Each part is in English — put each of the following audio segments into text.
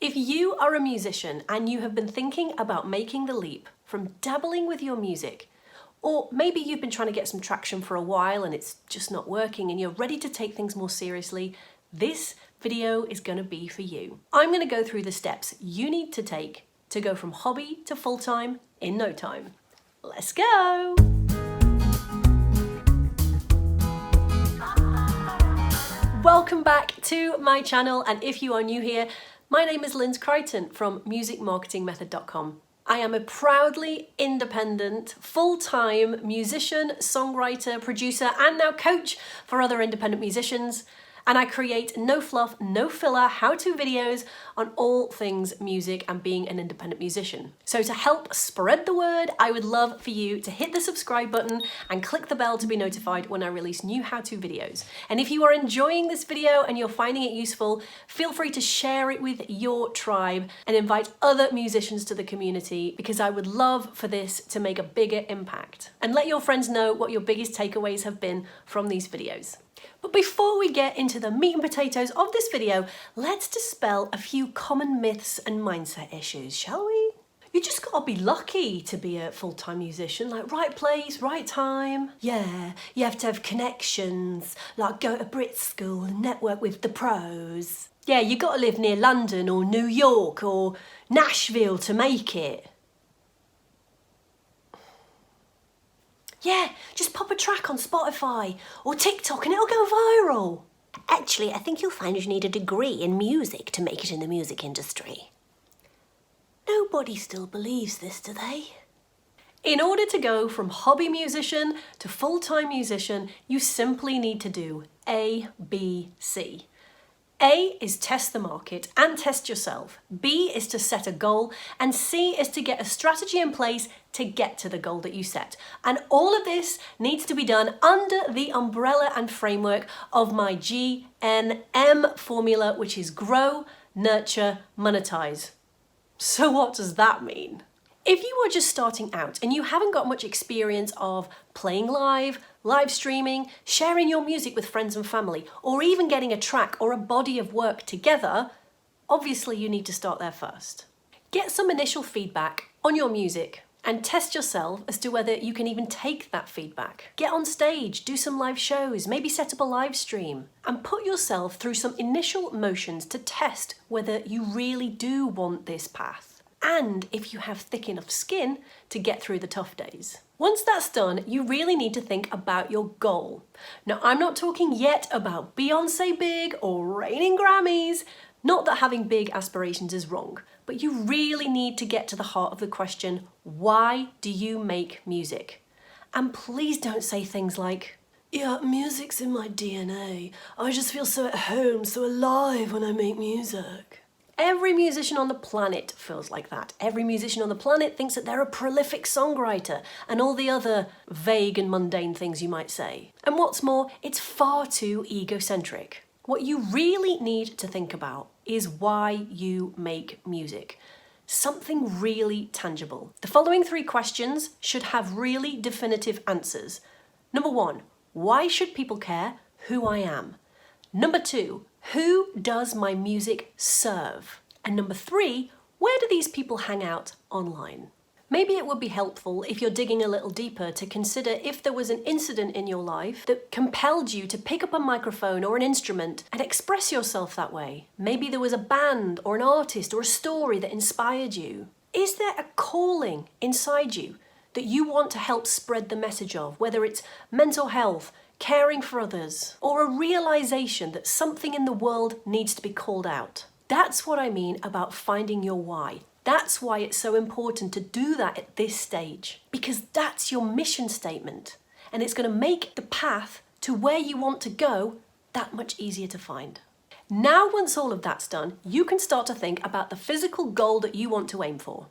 If you are a musician and you have been thinking about making the leap from dabbling with your music, or maybe you've been trying to get some traction for a while and it's just not working and you're ready to take things more seriously, this video is going to be for you. I'm going to go through the steps you need to take to go from hobby to full-time in no time. Let's go! Welcome back to my channel, and if you are new here, my name is Lynz Crichton from musicmarketingmethod.com. I am a proudly independent, full-time musician, songwriter, producer, and now coach for other independent musicians. And I create no fluff, no filler how-to videos on all things music and being an independent musician. So to help spread the word, I would love for you to hit the subscribe button and click the bell to be notified when I release new how-to videos. And if you are enjoying this video and you're finding it useful, feel free to share it with your tribe and invite other musicians to the community, because I would love for this to make a bigger impact. And let your friends know what your biggest takeaways have been from these videos. But before we get into the meat and potatoes of this video, let's dispel a few common myths and mindset issues, shall we? You just gotta be lucky to be a full-time musician, like right place, right time. Yeah, you have to have connections, like go to Brit school and network with the pros. Yeah, you gotta live near London or New York or Nashville to make it. Yeah, just pop a track on Spotify or TikTok and it'll go viral. Actually, I think you'll find you need a degree in music to make it in the music industry. Nobody still believes this, do they? In order to go from hobby musician to full-time musician, you simply need to do A, B, C. A is test the market and test yourself. B is to set a goal, and C is to get a strategy in place to get to the goal that you set. And all of this needs to be done under the umbrella and framework of my GNM formula, which is grow, nurture, monetize. So what does that mean? If you are just starting out and you haven't got much experience of playing live streaming, sharing your music with friends and family, or even getting a track or a body of work together, obviously you need to start there first. Get some initial feedback on your music and test yourself as to whether you can even take that feedback. Get on stage, do some live shows, maybe set up a live stream, and put yourself through some initial motions to test whether you really do want this path, and if you have thick enough skin to get through the tough days. Once that's done, you really need to think about your goal. Now, I'm not talking yet about Beyonce big or reigning Grammys. Not that having big aspirations is wrong, but you really need to get to the heart of the question, why do you make music? And please don't say things like, yeah, music's in my DNA. I just feel so at home, so alive when I make music. Every musician on the planet feels like that. Every musician on the planet thinks that they're a prolific songwriter and all the other vague and mundane things you might say. And what's more, it's far too egocentric. What you really need to think about is why you make music. Something really tangible. The following 3 questions should have really definitive answers. Number 1, why should people care who I am? Number 2, who does my music serve? And number 3, where do these people hang out online? Maybe it would be helpful, if you're digging a little deeper, to consider if there was an incident in your life that compelled you to pick up a microphone or an instrument and express yourself that way. Maybe there was a band or an artist or a story that inspired you. Is there a calling inside you that you want to help spread the message of, whether it's mental health, caring for others, or a realization that something in the world needs to be called out? That's what I mean about finding your why. That's why it's so important to do that at this stage, because that's your mission statement, and it's going to make the path to where you want to go that much easier to find. Now, once all of that's done, you can start to think about the physical goal that you want to aim for.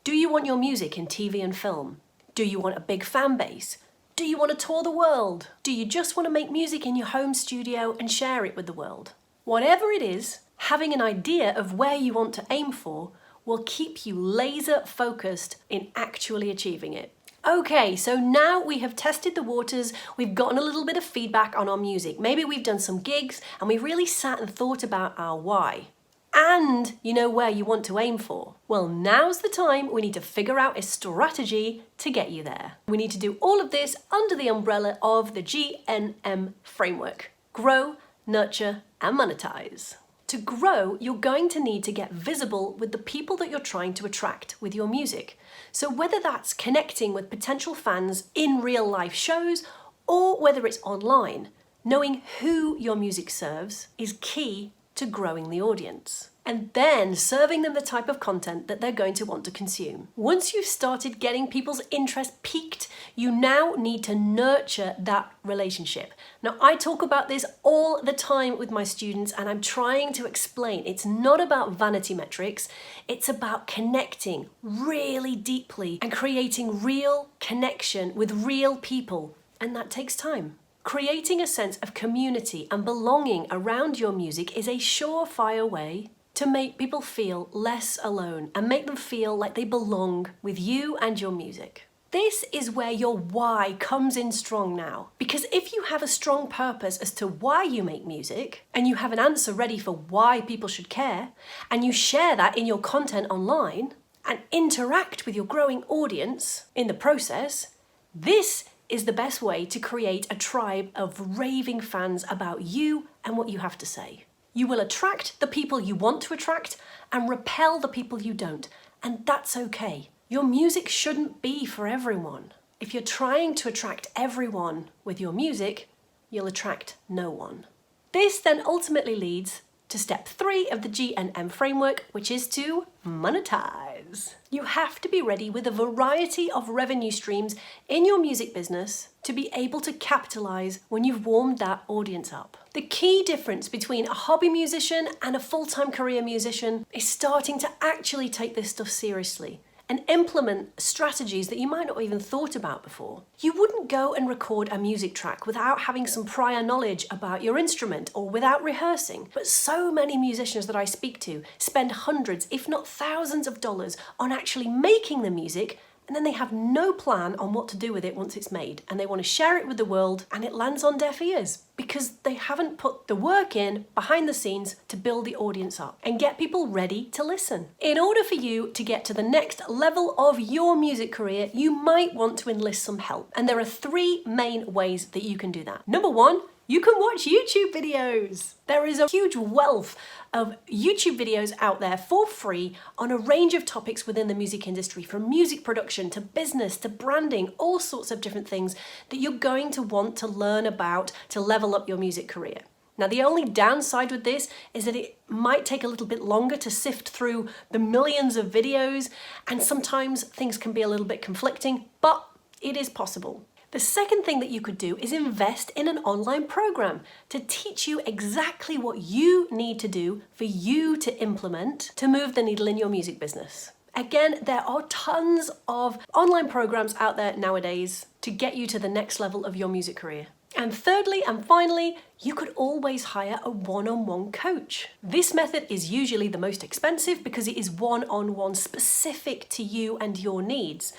Do you want your music in TV and film? Do you want a big fan base? Do you want to tour the world? Do you just want to make music in your home studio and share it with the world? Whatever it is, having an idea of where you want to aim for will keep you laser focused in actually achieving it. Okay, so now we have tested the waters, we've gotten a little bit of feedback on our music. Maybe we've done some gigs and we've really sat and thought about our why. and you know where you want to aim for, well, now's the time we need to figure out a strategy to get you there. We need to do all of this under the umbrella of the GNM framework: grow, nurture, and monetize. To grow, you're going to need to get visible with the people that you're trying to attract with your music. So whether that's connecting with potential fans in real life shows or whether it's online, knowing who your music serves is key to growing the audience, and then serving them the type of content that they're going to want to consume. Once you've started getting people's interest piqued, you now need to nurture that relationship. Now, I talk about this all the time with my students, and I'm trying to explain it's not about vanity metrics, it's about connecting really deeply and creating real connection with real people, and that takes time. Creating a sense of community and belonging around your music is a surefire way to make people feel less alone and make them feel like they belong with you and your music. This is where your why comes in strong now, because if you have a strong purpose as to why you make music, and you have an answer ready for why people should care, and you share that in your content online and interact with your growing audience in the process, this is the best way to create a tribe of raving fans about you and what you have to say. You will attract the people you want to attract and repel the people you don't, and that's okay. Your music shouldn't be for everyone. If you're trying to attract everyone with your music, you'll attract no one. This then ultimately leads to step 3 of the GNM framework, which is to monetize. You have to be ready with a variety of revenue streams in your music business to be able to capitalize when you've warmed that audience up. The key difference between a hobby musician and a full-time career musician is starting to actually take this stuff seriously and implement strategies that you might not have even thought about before. You wouldn't go and record a music track without having some prior knowledge about your instrument or without rehearsing. But so many musicians that I speak to spend hundreds, if not thousands of dollars on actually making the music, and then they have no plan on what to do with it once it's made, and they want to share it with the world, and it lands on deaf ears because they haven't put the work in behind the scenes to build the audience up and get people ready to listen. In order for you to get to the next level of your music career, you might want to enlist some help, and there are 3 main ways that you can do that. Number 1, you can watch YouTube videos. There is a huge wealth of YouTube videos out there for free on a range of topics within the music industry, from music production to business to branding, all sorts of different things that you're going to want to learn about to level up your music career. Now, the only downside with this is that it might take a little bit longer to sift through the millions of videos, and sometimes things can be a little bit conflicting, but it is possible. The second thing that you could do is invest in an online program to teach you exactly what you need to do for you to implement to move the needle in your music business. Again, there are tons of online programs out there nowadays to get you to the next level of your music career. And thirdly and finally, you could always hire a one-on-one coach. This method is usually the most expensive because it is one-on-one specific to you and your needs,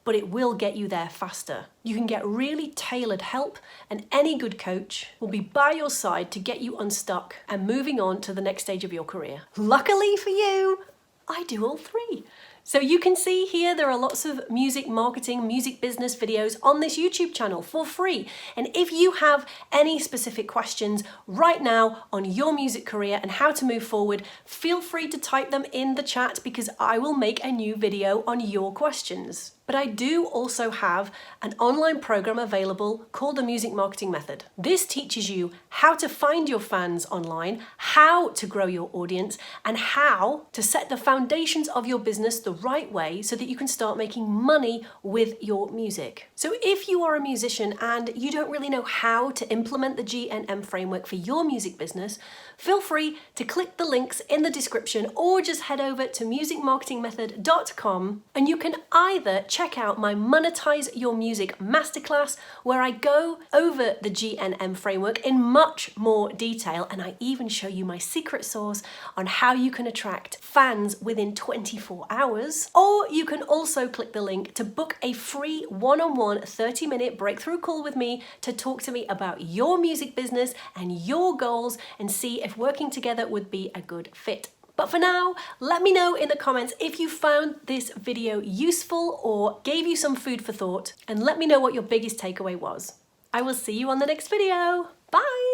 but it will get you there faster. You can get really tailored help, and any good coach will be by your side to get you unstuck and moving on to the next stage of your career. Luckily for you, I do all 3. So you can see here there are lots of music marketing, music business videos on this YouTube channel for free. And if you have any specific questions right now on your music career and how to move forward, feel free to type them in the chat because I will make a new video on your questions. But I do also have an online program available called the Music Marketing Method. This teaches you how to find your fans online, how to grow your audience, and how to set the foundations of your business the right way so that you can start making money with your music. So if you are a musician and you don't really know how to implement the GNM framework for your music business, feel free to click the links in the description or just head over to musicmarketingmethod.com, and you can either check out my Monetize Your Music Masterclass, where I go over the GNM framework in much more detail, and I even show you my secret sauce on how you can attract fans within 24 hours. Or you can also click the link to book a free one-on-one 30-minute breakthrough call with me to talk to me about your music business and your goals and see if working together would be a good fit. But for now, let me know in the comments if you found this video useful or gave you some food for thought, and let me know what your biggest takeaway was. I will see you on the next video. Bye!